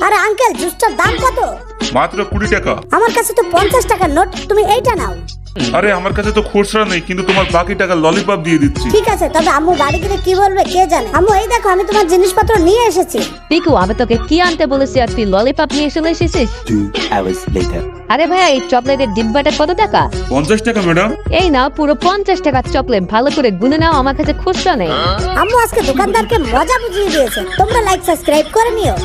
আরে আঙ্কেল, জুসটার দাম কত? মাত্র 20 টাকা। আমার কাছে তো 50 টাকার নোট, তুমি এইটা নাও। আরে আমার কাছে তো খুচরা নেই, কিন্তু তোমার বাকি টাকা ললিপপ দিয়ে দিচ্ছি। ঠিক আছে, তবে আম্মু বাড়ি গিয়ে কি বলবে কে জানে। আম্মু এই দেখো, আমি তোমার জিনিসপত্র নিয়ে এসেছি। পিকু, আমি তোকে কি আনতে বলেছি আর তুই ললিপপ নিয়ে চলে এসেছিস? 2 hours later. আরে ভাইয়া, এই চকলেটের ডিব্বাটা কত টাকা? 50 টাকা ম্যাডাম। এই নাও পুরো 50 টাকার চকলেট, ভালো করে গুনে নাও, আমার কাছে খুচরা নেই। আম্মু আজকে দোকানদারকে মজা বুঝিয়ে দিয়েছে। তোমরা লাইক সাবস্ক্রাইব করে নিও।